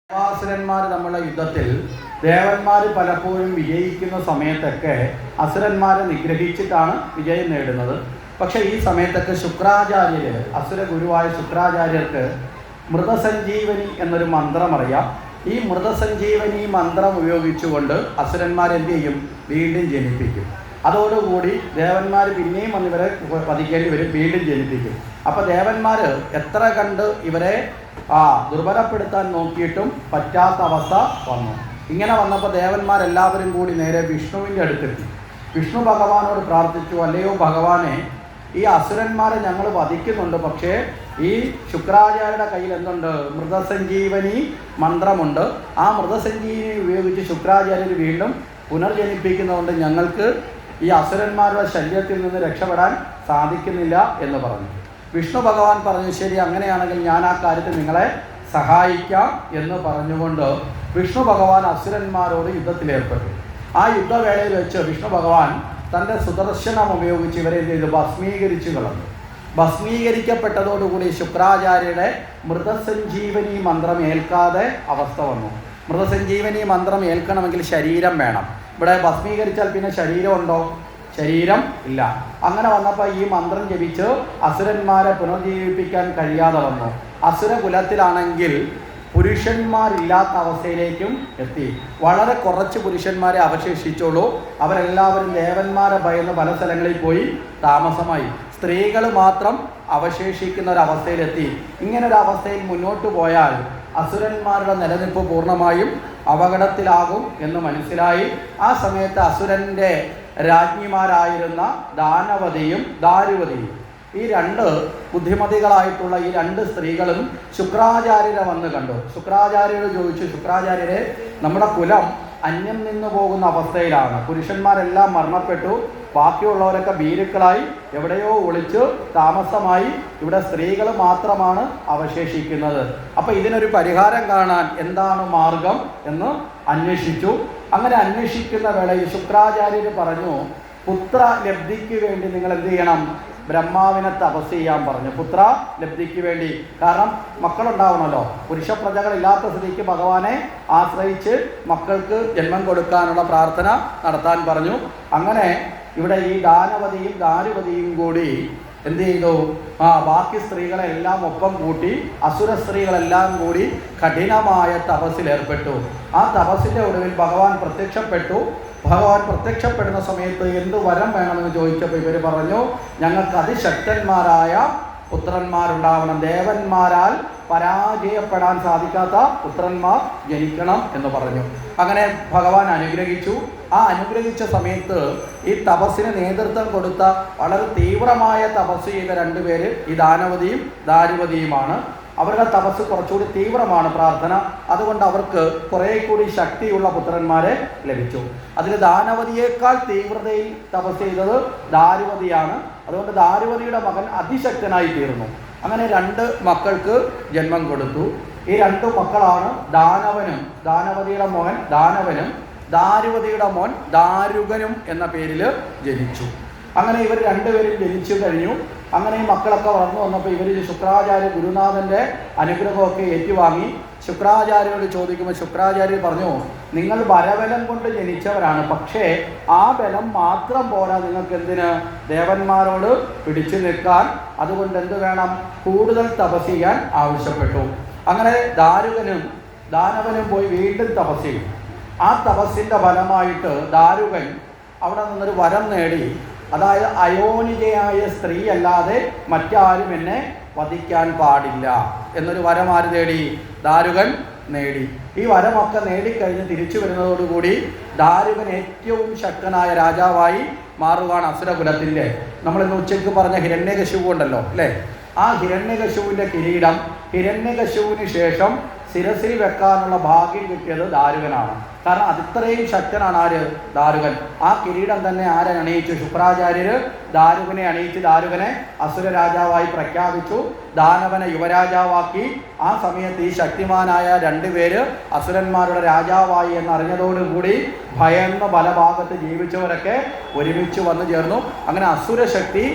ദേവാസുരന്മാർ തമ്മിലുള്ള യുദ്ധത്തിൽ ദേവന്മാർ പലപ്പോഴും വിജയിക്കുന്ന സമയത്തൊക്കെ അസുരന്മാരെ നിഗ്രഹിച്ചിട്ടാണ് വിജയം നേടുന്നത്. പക്ഷേ ഈ സമയത്തൊക്കെ ശുക്രാചാര്യർ, അസുര ഗുരുവായ ശുക്രാചാര്യർക്ക് മൃതസഞ്ജീവനി എന്നൊരു മന്ത്രം അറിയാം. ഈ മൃതസഞ്ജീവനി മന്ത്രം ഉപയോഗിച്ചുകൊണ്ട് അസുരന്മാരെന്ത് ചെയ്യും? വീണ്ടും ജനിപ്പിക്കും. അതോടുകൂടി ദേവന്മാർ പിന്നെയും വന്ന് ഇവരെ വധിക്കേണ്ടി വരും, വീണ്ടും ജനിപ്പിക്കും. അപ്പോൾ ദേവന്മാർ എത്ര കണ്ട് ഇവരെ ദുർബലപ്പെടുത്താൻ നോക്കിയിട്ടും പറ്റാത്ത അവസ്ഥ വന്നു. ഇങ്ങനെ വന്നപ്പോൾ ദേവന്മാരെല്ലാവരും കൂടി നേരെ വിഷ്ണുവിൻ്റെ അടുത്തെത്തി. വിഷ്ണു ഭഗവാനോട് പ്രാർത്ഥിച്ചു, അല്ലയോ ഭഗവാനെ, ഈ അസുരന്മാരെ ഞങ്ങൾ വധിക്കുന്നുണ്ട്, പക്ഷേ ഈ ശുക്രാചാര്യയുടെ കയ്യിൽ എന്തുണ്ട്? മൃതസഞ്ജീവനി മന്ത്രമുണ്ട്. ആ മൃതസഞ്ജീവനി ഉപയോഗിച്ച് ശുക്രാചാര്യർ വീണ്ടും പുനർജനിപ്പിക്കുന്നതുകൊണ്ട് ഞങ്ങൾക്ക് ഈ അസുരന്മാരുടെ ശല്യത്തിൽ നിന്ന് രക്ഷപ്പെടാൻ സാധിക്കുന്നില്ല എന്ന് പറഞ്ഞു. വിഷ്ണു ഭഗവാൻ പറഞ്ഞു, ശരി, അങ്ങനെയാണെങ്കിൽ ഞാൻ ആ കാര്യത്തിൽ നിങ്ങളെ സഹായിക്കാം എന്ന് പറഞ്ഞുകൊണ്ട് വിഷ്ണു ഭഗവാൻ അസുരന്മാരോട് യുദ്ധത്തിലേർപ്പെട്ടു. ആ യുദ്ധവേളയിൽ വെച്ച് വിഷ്ണു ഭഗവാൻ തൻ്റെ സുദർശനം ഉപയോഗിച്ച് ഇവരെ ചെയ്ത് ഭസ്മീകരിച്ചു കളഞ്ഞു. ഭസ്മീകരിക്കപ്പെട്ടതോടുകൂടി ശുക്രാചാര്യയുടെ മൃതസഞ്ജീവനി മന്ത്രം ഏൽക്കാതെ അവസ്ഥ വന്നു. മൃതസഞ്ജീവനി മന്ത്രം ഏൽക്കണമെങ്കിൽ ശരീരം വേണം. ഇവിടെ ഭസ്മീകരിച്ചാൽ പിന്നെ ശരീരമുണ്ടോ? ശരീരം ഇല്ല. അങ്ങനെ വന്നപ്പോൾ ഈ മന്ത്രം ജപിച്ച് അസുരന്മാരെ പുനർജീവിപ്പിക്കാൻ കഴിയാതെ വന്നു. അസുരകുലത്തിലാണെങ്കിൽ പുരുഷന്മാരില്ലാത്ത അവസ്ഥയിലേക്കും എത്തി. വളരെ കുറച്ച് പുരുഷന്മാരെ അവശേഷിച്ചുള്ളൂ. അവരെല്ലാവരും ദേവന്മാരെ ഭയന്ന് പല സ്ഥലങ്ങളിൽ പോയി താമസമായി. സ്ത്രീകൾ മാത്രം അവശേഷിക്കുന്ന ഒരവസ്ഥയിലെത്തി. ഇങ്ങനൊരവസ്ഥയിൽ മുന്നോട്ട് പോയാൽ അസുരന്മാരുടെ നിലനിൽപ്പ് പൂർണ്ണമായും അപകടത്തിലാകും എന്ന് മനസ്സിലായി. ആ സമയത്ത് അസുരൻ്റെ രാജ്ഞിമാരായിരുന്ന ദാനവതിയും ദാരുവതിയും, ഈ രണ്ട് ബുദ്ധിമതികളായിട്ടുള്ള ഈ രണ്ട് സ്ത്രീകളും ശുക്രാചാര്യരെ വന്ന് കണ്ടു. ശുക്രാചാര്യരോട് ചോദിച്ചു, ശുക്രാചാര്യരെ, നമ്മുടെ കുലം അന്യം നിന്ന് പോകുന്ന അവസ്ഥയിലാണ്. പുരുഷന്മാരെല്ലാം മരണപ്പെട്ടു, ബാക്കിയുള്ളവരൊക്കെ ഭീരുക്കളായി എവിടെയോ ഒളിച്ച് താമസമായി. ഇവിടെ സ്ത്രീകൾ മാത്രമാണ് അവശേഷിക്കുന്നത്. അപ്പോൾ ഇതിനൊരു പരിഹാരം കാണാൻ എന്താണ് മാർഗം എന്ന് അന്വേഷിച്ചു. അങ്ങനെ അന്വേഷിക്കുന്ന വേളയിൽ ശുക്രാചാര്യർ പറഞ്ഞു, പുത്ര ലബ്ധിക്ക് വേണ്ടി നിങ്ങൾ എന്ത് ചെയ്യണം? ബ്രഹ്മാവിനെ തപസ് ചെയ്യാൻ പറഞ്ഞു. പുത്ര ലബ്ധിക്ക് വേണ്ടി, കാരണം മക്കളുണ്ടാവണമല്ലോ. പുരുഷ പ്രജകളില്ലാത്ത സ്ഥിതിക്ക് ഭഗവാനെ ആശ്രയിച്ച് മക്കൾക്ക് ജന്മം കൊടുക്കാനുള്ള പ്രാർത്ഥന നടത്താൻ പറഞ്ഞു. അങ്ങനെ ഇവിടെ ഈ ദാനവതിയും ദാരുവതിയും കൂടി എന്ത് ചെയ്തു? ബാക്കി സ്ത്രീകളെല്ലാം ഒപ്പം കൂട്ടി അസുര സ്ത്രീകളെല്ലാം കൂടി കഠിനമായ തപസ്സിലേർപ്പെട്ടു. ആ തപസ്സിൻ്റെ ഒടുവിൽ ഭഗവാൻ പ്രത്യക്ഷപ്പെട്ടു. ഭഗവാൻ പ്രത്യക്ഷപ്പെടുന്ന സമയത്ത് എന്ത് വരം വേണമെന്ന് ചോദിച്ചപ്പോൾ ഇവർ പറഞ്ഞു, ഞങ്ങൾക്ക് അതിശക്തന്മാരായ പുത്രന്മാരുണ്ടാവണം, ദേവന്മാരാൽ പരാജയപ്പെടാൻ സാധിക്കാത്ത പുത്രന്മാർ ജനിക്കണം എന്ന് പറഞ്ഞു. അങ്ങനെ ഭഗവാൻ അനുഗ്രഹിച്ചു. ആ അനുഗ്രഹിച്ച സമയത്ത് ഈ തപസ്സിന് നേതൃത്വം കൊടുത്ത വളരെ തീവ്രമായ തപസ് ചെയ്ത രണ്ടുപേര് ഈ ദാനവതിയും ദാരുവതിയുമാണ്. അവരുടെ തപസ് കുറച്ചുകൂടി തീവ്രമാണ്, പ്രാർത്ഥന. അതുകൊണ്ട് അവർക്ക് കുറേ കൂടി ശക്തിയുള്ള പുത്രന്മാരെ ലഭിച്ചു. അതിൽ ദാനവതിയേക്കാൾ തീവ്രതയിൽ തപസ് ചെയ്തത് ദാരുവതിയാണ്. അതുകൊണ്ട് ദാരുവതിയുടെ മകൻ അതിശക്തനായി തീർന്നു. അങ്ങനെ രണ്ട് മക്കൾക്ക് ജന്മം കൊടുത്തു. ഈ രണ്ടു മക്കളാണ് ദാനവനും, ദാനവതിയുടെ മോൻ ദാനവനും ദാരുവതിയുടെ മോൻ ദാരുകനും എന്ന പേരിൽ ജനിച്ചു. അങ്ങനെ ഇവർ രണ്ടുപേരും ജനിച്ചു കഴിഞ്ഞു. അങ്ങനെ ഈ മക്കളൊക്കെ വളർന്നു വന്നപ്പോൾ ഇവർ ശുക്രാചാര്യ ഗുരുനാഥൻ്റെ അനുഗ്രഹമൊക്കെ ഏറ്റുവാങ്ങി. ശുക്രാചാര്യരോട് ചോദിക്കുമ്പോൾ ശുക്രാചാര്യർ പറഞ്ഞു, നിങ്ങൾ വരബലം കൊണ്ട് ജനിച്ചവരാണ്, പക്ഷേ ആ ബലം മാത്രം പോരാ നിങ്ങൾക്ക് എന്തിന്? ദേവന്മാരോട് പിടിച്ചു നിൽക്കാൻ. അതുകൊണ്ട് എന്ത് വേണം? കൂടുതൽ തപസ് ചെയ്യാൻ ആവശ്യപ്പെട്ടു. അങ്ങനെ ദാരുകനും ദാനവനും പോയി വീണ്ടും തപസ് ചെയ്യും. ആ തപസ്സിൻ്റെ ഫലമായിട്ട് ദാരുകൻ അവിടെ നിന്നൊരു വരം നേടി. അതായത് അയോനിജയായ സ്ത്രീ അല്ലാതെ മറ്റാരും എന്നെ വധിക്കാൻ പാടില്ല എന്നൊരു വരം ആര് നേടി? ദാരുകൻ നേടി. ഈ വരമൊക്കെ നേടിക്കഴിഞ്ഞ് തിരിച്ചു വരുന്നതോടുകൂടി ദാരുകൻ ഏറ്റവും ശക്തനായ രാജാവായി മാറുകയാണ് അസുരകുലത്തിൻ്റെ. നമ്മളിന്ന് ഉച്ചയ്ക്ക് പറഞ്ഞ ഹിരണ്യകശിപു ഉണ്ടല്ലോ അല്ലേ? ആ ഹിരണ്യകശിപുവിൻ്റെ കിരീടം ഹിരണ്യകശിപുവിന് ശേഷം ശിരസിൽ വെക്കാനുള്ള ഭാഗ്യം കിട്ടിയത് ദാരുകനാണ്. കാരണം അതിത്രയും ശക്തനാണ് ആര്? ദാരുകൻ. ആ കിരീടം തന്നെ ആരെ അണിയിച്ചു? ശുക്രാചാര്യർ ദാരുകനെ അണിയിച്ച് ദാരുകനെ അസുര രാജാവായി പ്രഖ്യാപിച്ചു. ദാനവനെ യുവരാജാവാക്കി. ആ സമയത്ത് ഈ ശക്തിമാനായ രണ്ടുപേര് അസുരന്മാരുടെ രാജാവായി എന്നറിഞ്ഞതോടുകൂടി ഭയന്ന് പല ഭാഗത്ത് ജീവിച്ചവരൊക്കെ ഒരുമിച്ച് വന്നു ചേർന്നു. അങ്ങനെ അസുരശക്തി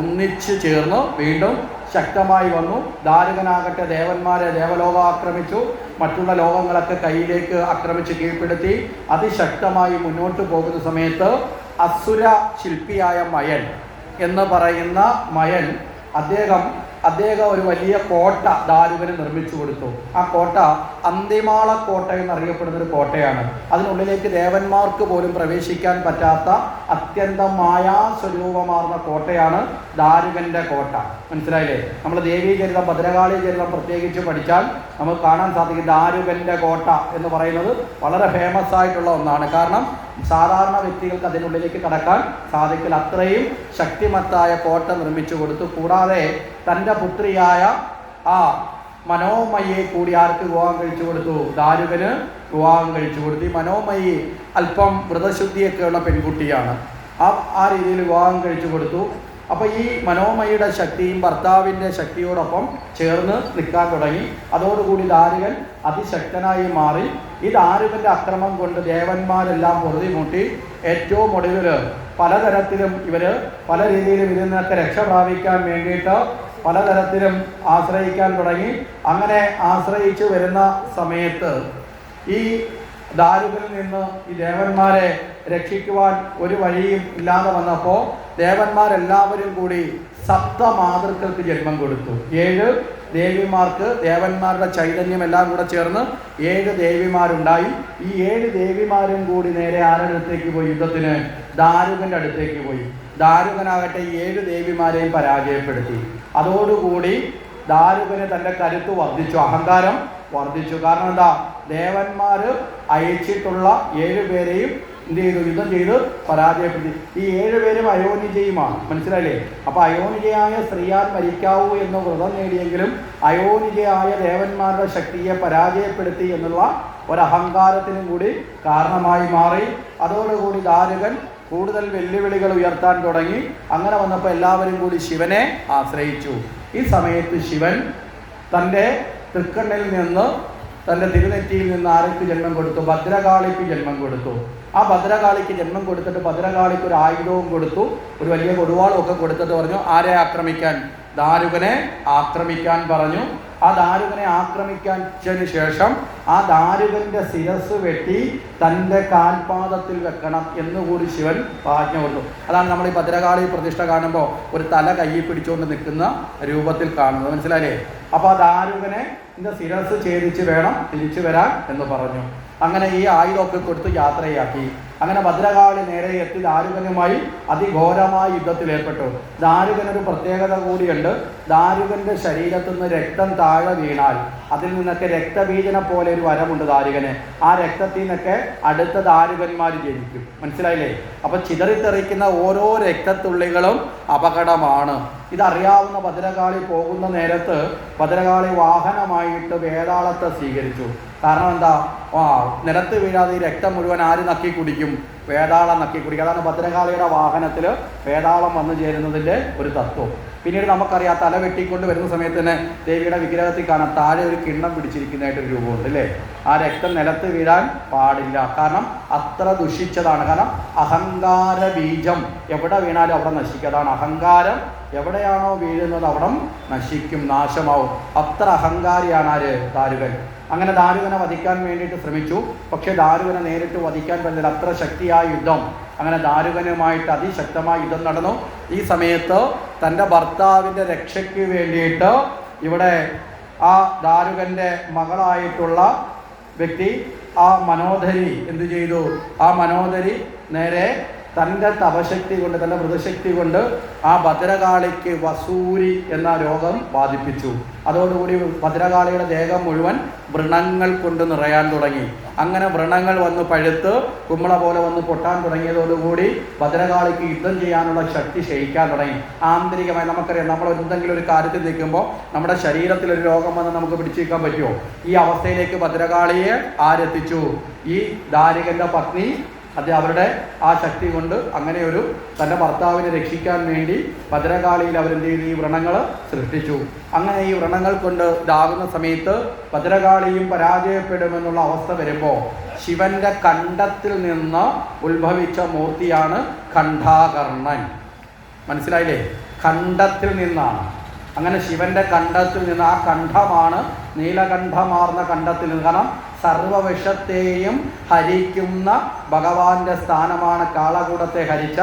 ഒന്നിച്ചു ചേർന്ന് വീണ്ടും ശക്തമായി വന്നു. ദാരുകനാകട്ടെ ദേവന്മാരെ ദേവലോകം ആക്രമിച്ചു. മറ്റുള്ള ലോകങ്ങളൊക്കെ കയ്യിലേക്ക് ആക്രമിച്ച് കീഴ്പ്പെടുത്തി അതിശക്തമായി മുന്നോട്ട് പോകുന്ന സമയത്ത് അസുര ശില്പിയായ മയൻ എന്ന് പറയുന്ന മയൻ അദ്ദേഹം ഒരു വലിയ കോട്ട ദാരുകന് നിർമ്മിച്ചു കൊടുത്തു. ആ കോട്ട അന്തിമാള കോട്ട എന്നറിയപ്പെടുന്നൊരു കോട്ടയാണ്. അതിനുള്ളിലേക്ക് ദേവന്മാർക്ക് പോലും പ്രവേശിക്കാൻ പറ്റാത്ത അത്യന്തം മായാസ്വരൂപമാർന്ന കോട്ടയാണ് ദാരുകൻ്റെ കോട്ട. മനസ്സിലായില്ലേ? നമ്മൾ ദേവീചരിതം, ഭദ്രകാളി ചരിതം പ്രത്യേകിച്ച് പഠിച്ചാൽ നമുക്ക് കാണാൻ സാധിക്കും ദാരുകൻ്റെ കോട്ട എന്ന് പറയുന്നത് വളരെ ഫേമസ് ആയിട്ടുള്ള ഒന്നാണ്. കാരണം സാധാരണ വ്യക്തികൾക്ക് അതിനുള്ളിലേക്ക് കടക്കാൻ സാധിക്കില്ല. അത്രയും ശക്തിമത്തായ കോട്ട നിർമ്മിച്ചു കൊടുത്തു. കൂടാതെ തൻ്റെ പുത്രിയായ ആ മനോമയെ കൂടി ആർക്ക് വിവാഹം കഴിച്ചു കൊടുത്തു? ദാരുകന് വിവാഹം കഴിച്ചു കൊടുത്തു. ഈ മനോമയി അല്പം വ്രതശുദ്ധിയൊക്കെയുള്ള പെൺകുട്ടിയാണ്. ആ രീതിയിൽ വിവാഹം കഴിച്ചു കൊടുത്തു. അപ്പോൾ ഈ മനോമയുടെ ശക്തിയും ഭർത്താവിൻ്റെ ശക്തിയോടൊപ്പം ചേർന്ന് നിൽക്കാൻ തുടങ്ങി. അതോടുകൂടി ദാരുകൻ അതിശക്തനായി മാറി. ഈ ദാരുകൻ്റെ അക്രമം കൊണ്ട് ദേവന്മാരെല്ലാം പൊറുതിമുട്ടി. ഏറ്റവും ഒടുവിൽ പലതരത്തിലും പല രീതിയിലും ഇതിൽ നിന്നൊക്കെ രക്ഷ പ്രാപിക്കാൻ വേണ്ടിയിട്ട് പലതരത്തിലും ആശ്രയിക്കാൻ തുടങ്ങി. അങ്ങനെ ആശ്രയിച്ചു വരുന്ന സമയത്ത് ഈ ദാരുകനിൽ നിന്ന് ഈ ദേവന്മാരെ രക്ഷിക്കുവാൻ ഒരു വഴിയും ഇല്ലാതെ വന്നപ്പോൾ ദേവന്മാരെല്ലാവരും കൂടി സപ്തമാതൃക്കൾക്ക് ജന്മം കൊടുത്തു. 7 ദേവിമാർക്ക് ദേവന്മാരുടെ ചൈതന്യം എല്ലാം കൂടെ ചേർന്ന് 7 ദേവിമാരുണ്ടായി. ഈ 7 ദേവിമാരും കൂടി നേരെ ആരുടെ അടുത്തേക്ക് പോയി? യുദ്ധത്തിന് ദാരുകൻ്റെ അടുത്തേക്ക് പോയി. ദാരുകനാകട്ടെ ഈ 7 ദേവിമാരെയും പരാജയപ്പെടുത്തി. അതോടുകൂടി ദാരുകന് തൻ്റെ കരുത്ത് വർദ്ധിച്ചു, അഹങ്കാരം വർദ്ധിച്ചു. കാരണം എന്താ? ദേവന്മാർ അയച്ചിട്ടുള്ള 7 പേരെയും എന്ത് ചെയ്തു? യുദ്ധം ചെയ്ത് പരാജയപ്പെടുത്തി. ഈ 7 പേരും അയോനിജയുമാണ്. മനസ്സിലായില്ലേ? അപ്പോൾ അയോനിജയായ സ്ത്രീയാൽ മരിക്കാവൂ എന്ന് വ്രതം നേടിയെങ്കിലും അയോനിജയായ ദേവന്മാരുടെ ശക്തിയെ പരാജയപ്പെടുത്തി എന്നുള്ള ഒരഹങ്കാരത്തിനും കൂടി കാരണമായി മാറി. അതോടുകൂടി ദാരുകൻ കൂടുതൽ വെല്ലുവിളികൾ ഉയർത്താൻ തുടങ്ങി. അങ്ങനെ വന്നപ്പോൾ എല്ലാവരും കൂടി ശിവനെ ആശ്രയിച്ചു. ഈ സമയത്ത് ശിവൻ തൻ്റെ തൃക്കണ്ണിൽ നിന്ന്, തൻ്റെ തിരുനെറ്റിയിൽ നിന്ന് ആർക്ക് ജന്മം കൊടുത്തു? ഭദ്രകാളിക്ക് ജന്മം കൊടുത്തു. ആ ഭദ്രകാളിക്ക് ജന്മം കൊടുത്തിട്ട് ഭദ്രകാളിക്ക് ഒരു ആയുധവും കൊടുത്തു, ഒരു വലിയ കൊടുവാളും ഒക്കെ കൊടുത്തിട്ട് പറഞ്ഞു ആരെ ആക്രമിക്കാൻ? ദാരുകനെ ആക്രമിക്കാൻ പറഞ്ഞു. ആ ദാരുകനെ ആക്രമിച്ചതിന് ശേഷം ആ ദാരുകൻ്റെ ശിരസ് വെട്ടി തൻ്റെ കാൽപാദത്തിൽ വെക്കണം എന്നുകൂടി ശിവൻ ആജ്ഞ കൊടുത്തു. അതാണ് നമ്മൾ ഈ ഭദ്രകാളി പ്രതിഷ്ഠ കാണുമ്പോൾ ഒരു തല കയ്യിൽ പിടിച്ചുകൊണ്ട് നിൽക്കുന്ന രൂപത്തിൽ കാണുന്നത്. മനസ്സിലായില്ലേ? അപ്പോൾ ആ ദാരുകനെ ശിരസ് ഛേദിച്ച് വേണം തിരിച്ചു വരാൻ എന്ന് പറഞ്ഞു. അങ്ങനെ ഈ ആയുധമൊക്കെ കൊടുത്ത് യാത്രയാക്കി. അങ്ങനെ ഭദ്രകാളി നേരെ എത്തി ദാരുകനുമായി അതിഘോരമായ യുദ്ധത്തിലേർപ്പെട്ടു. ദാരുകനൊരു പ്രത്യേകത കൂടിയുണ്ട്. ദാരുകൻ്റെ ശരീരത്തു നിന്ന് രക്തം താഴെ വീണാൽ അതിൽ നിന്നൊക്കെ രക്തബീജനെ പോലെ ഒരു വരമുണ്ട് ദാരുകന്. ആ രക്തത്തിൽ നിന്നൊക്കെ അടുത്ത ദാരുകന്മാർ ജനിക്കും. മനസ്സിലായില്ലേ? അപ്പം ചിതറിത്തെറിക്കുന്ന ഓരോ രക്തത്തുള്ളികളും അപകടമാണ്. ഇതറിയാവുന്ന ഭദ്രകാളി പോകുന്ന നേരത്ത് ഭദ്രകാളി വാഹനമായിട്ട് വേതാളത്തെ സ്വീകരിച്ചു. കാരണം എന്താ? നിലത്ത് വീഴാതെ ഈ രക്തം മുഴുവൻ ആര് നക്കി കുടിക്കും? വേതാളം നക്കി കുടിക്കും. അതാണ് ഭദ്രകാളിയുടെ വാഹനത്തിൽ വേതാളം വന്നു ചേരുന്നതിൻ്റെ ഒരു തത്വം. പിന്നീട് നമുക്കറിയാം, തല വെട്ടിക്കൊണ്ട് വരുന്ന സമയത്ത് തന്നെ ദേവിയുടെ വിഗ്രഹത്തിൽ കാണാം താഴെ ഒരു കിണ്ണം പിടിച്ചിരിക്കുന്നതായിട്ടൊരു രൂപമുണ്ട് അല്ലേ? ആ രക്തം നിലത്ത് വീഴാൻ പാടില്ല. കാരണം അത്ര ദുഷിച്ചതാണ്. കാരണം അഹങ്കാര ബീജം എവിടെ വീണാലും അവിടെ നശിക്കും. അതാണ് അഹങ്കാരം. എവിടെയാണോ വീഴുന്നത് അവിടെ നശിക്കും, നാശമാവും. അത്ര അഹങ്കാരിയാണ് ആര്? ദാരുകൻ. അങ്ങനെ ദാരുകനെ വധിക്കാൻ വേണ്ടിയിട്ട് ശ്രമിച്ചു. പക്ഷേ ദാരുകനെ നേരിട്ട് വധിക്കാൻ പറ്റില്ല. അത്ര ശക്തിയായ യുദ്ധം. അങ്ങനെ ദാരുകനുമായിട്ട് അതിശക്തമായ യുദ്ധം നടന്നു. ഈ സമയത്ത് തൻ്റെ ഭർത്താവിൻ്റെ രക്ഷയ്ക്ക് വേണ്ടിയിട്ട് ഇവിടെ ആ ദാരുകൻ്റെ മകളായിട്ടുള്ള വ്യക്തി ആ മനോധരി എന്ത് ചെയ്തു? ആ മനോധരി നേരെ തൻ്റെ തപശക്തി കൊണ്ട്, തൻ്റെ വ്രതശക്തി കൊണ്ട് ആ ഭദ്രകാളിക്ക് വസൂരി എന്ന രോഗം ബാധിപ്പിച്ചു. അതോടുകൂടി ഭദ്രകാളിയുടെ ദേഹം മുഴുവൻ വ്രണങ്ങൾ കൊണ്ട് നിറയാൻ തുടങ്ങി. അങ്ങനെ വ്രണങ്ങൾ വന്ന് പഴുത്ത് കുമ്പള പോലെ വന്ന് പൊട്ടാൻ തുടങ്ങിയതോടുകൂടി ഭദ്രകാളിക്ക് യുദ്ധം ചെയ്യാനുള്ള ശക്തി ക്ഷയിക്കാൻ തുടങ്ങി. ആന്തരികമായി നമുക്കറിയാം, നമ്മൾ എന്തെങ്കിലും ഒരു കാര്യത്തിൽ നിൽക്കുമ്പോൾ നമ്മുടെ ശരീരത്തിലൊരു രോഗം വന്ന് നമുക്ക് പിടിച്ചു നിൽക്കാൻ പറ്റുമോ? ഈ അവസ്ഥയിലേക്ക് ഭദ്രകാളിയെ ആരെത്തിച്ചു? ഈ ദാരുകൻ്റെ പത്നി അവരുടെ ആ ശക്തി കൊണ്ട് അങ്ങനെ ഒരു തൻ്റെ ഭർത്താവിനെ രക്ഷിക്കാൻ വേണ്ടി ഭദ്രകാളിയിൽ അവരെന്ത് ചെയ്തു? ഈ വ്രണങ്ങൾ സൃഷ്ടിച്ചു. അങ്ങനെ ഈ വ്രണങ്ങൾ കൊണ്ട് ഇതാകുന്ന സമയത്ത് ഭദ്രകാളിയും പരാജയപ്പെടുമെന്നുള്ള അവസ്ഥ വരുമ്പോൾ ശിവന്റെ കണ്ഠത്തിൽ നിന്ന് ഉത്ഭവിച്ച മൂർത്തിയാണ് ഖണ്ഡാകർണൻ. മനസ്സിലായില്ലേ? ഖണ്ഡത്തിൽ നിന്നാണ്. അങ്ങനെ ശിവന്റെ കണ്ഠത്തിൽ നിന്ന്, ആ കണ്ഠമാണ് നീലകണ്ഠമാർന്ന കണ്ഠത്തിൽ നിന്ന്, കാരണം സർവവിഷത്തെയും ഹരിക്കുന്ന ഭഗവാന്റെ സ്ഥാനമാണ് കാളകൂടത്തെ ഹരിച്ച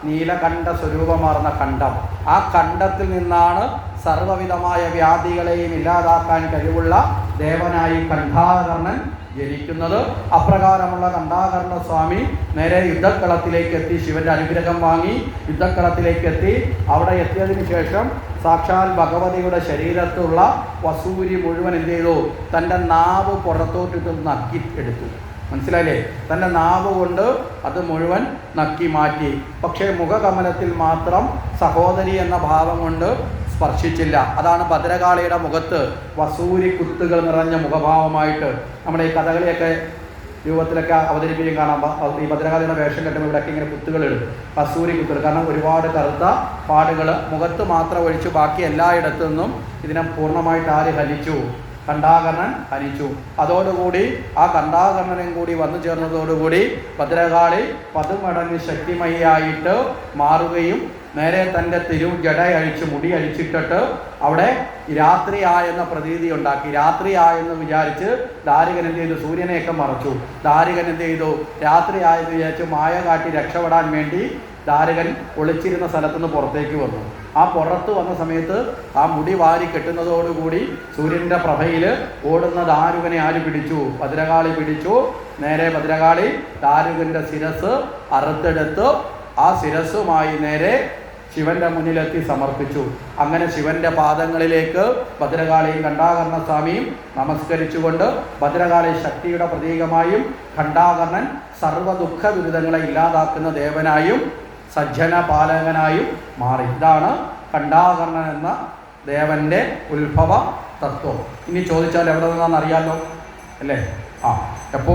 നീലകണ്ഠ സ്വരൂപമാർന്ന കണ്ഠം. ആ കണ്ഠത്തിൽ നിന്നാണ് സർവവിധമായ വ്യാധികളെയും ഇല്ലാതാക്കാൻ കഴിവുള്ള ദേവനായി കണ്ഠാകർണൻ ജനിക്കുന്നത്. അപ്രകാരമുള്ള കണ്ഠാകർണ സ്വാമി നേരെ യുദ്ധക്കളത്തിലേക്ക് എത്തി, ശിവന്റെ അനുഗ്രഹം വാങ്ങി യുദ്ധക്കളത്തിലേക്ക് എത്തി. അവിടെ എത്തിയതിന് ശേഷം സാക്ഷാൽ ഭഗവതിയുടെ ശരീരത്തുള്ള വസൂരി മുഴുവൻ എന്ത് ചെയ്തു? തൻ്റെ നാവ് പുറത്തോട്ടിട്ട് നക്കി എടുത്തു. മനസ്സിലായില്ലേ? തൻ്റെ നാവ് കൊണ്ട് അത് മുഴുവൻ നക്കി മാറ്റി. പക്ഷേ മുഖകമലത്തിൽ മാത്രം സഹോദരി എന്ന ഭാവം കൊണ്ട് സ്പർശിച്ചില്ല. അതാണ് ഭദ്രകാളിയുടെ മുഖത്ത് വസൂരി കുത്തുകൾ നിറഞ്ഞ മുഖഭാവമായിട്ട് നമ്മുടെ ഈ കഥകളിയൊക്കെ രൂപത്തിലൊക്കെ അവതരിപ്പിക്കും കാണാം. ഈ ഭദ്രകാളിയുടെ വേഷം കെട്ടുമ്പോൾ ഇവിടെയൊക്കെ ഇങ്ങനെ കുത്തുകളിടും, വസൂരി കുത്തുകൾ. കാരണം ഒരുപാട് കറുത്ത പാടുകൾ മുഖത്ത് മാത്രം ഒഴിച്ച് ബാക്കി എല്ലായിടത്തു നിന്നും ഇതിനെ പൂർണ്ണമായിട്ട് ആര് ഹനിച്ചു? കണ്ഠാകർണൻ ഹനിച്ചു. അതോടുകൂടി ആ കണ്ഠാകർണനും കൂടി വന്നു ചേർന്നതോടുകൂടി ഭദ്രകാളി 10 മടങ്ങ് ശക്തിമയിയായിട്ട് മാറുകയും നേരെ തൻ്റെ ജട അഴിച്ച് മുടി അഴിച്ചിട്ടിട്ട് അവിടെ രാത്രിയായെന്ന പ്രതീതി ഉണ്ടാക്കി. രാത്രിയായെന്ന് വിചാരിച്ച് ദാരികൻ എന്ത് ചെയ്തു? സൂര്യനെയൊക്കെ മറച്ചു. ദാരികൻ എന്ത് ചെയ്തു? രാത്രിയായെന്ന് വിചാരിച്ച് മായ കാട്ടി രക്ഷപ്പെടാൻ വേണ്ടി ദാരികൻ ഒളിച്ചിരുന്ന സ്ഥലത്തുനിന്ന് പുറത്തേക്ക് വന്നു. ആ പുറത്ത് വന്ന സമയത്ത് ആ മുടി വാരി കെട്ടുന്നതോടുകൂടി സൂര്യൻ്റെ പ്രഭയിൽ ഓടുന്ന ദാരുകനെ ആര് പിടിച്ചു? ഭദ്രകാളി പിടിച്ചു. നേരെ ഭദ്രകാളി ദാരുകൻ്റെ ശിരസ് അറുത്തെടുത്ത് ആ ശിരസ്സുമായി നേരെ ശിവന്റെ മുന്നിലെത്തി സമർപ്പിച്ചു. അങ്ങനെ ശിവന്റെ പാദങ്ങളിലേക്ക് ഭദ്രകാളിയും കണ്ഠാകർണ സ്വാമിയും നമസ്കരിച്ചുകൊണ്ട് ഭദ്രകാളി ശക്തിയുടെ പ്രതീകമായും കണ്ഠാകർണൻ സർവ്വ ദുഃഖ ദുരിതങ്ങളെ ഇല്ലാതാക്കുന്ന ദേവനായും സജ്ജന പാലകനായും മാറി. ഇതാണ് കണ്ഠാകർണൻ എന്ന ദേവന്റെ ഉത്ഭവ തത്വം. ഇനി ചോദിച്ചാൽ എവിടെ നിന്നാണെന്ന് അറിയാമല്ലോ അല്ലേ? എപ്പോൾ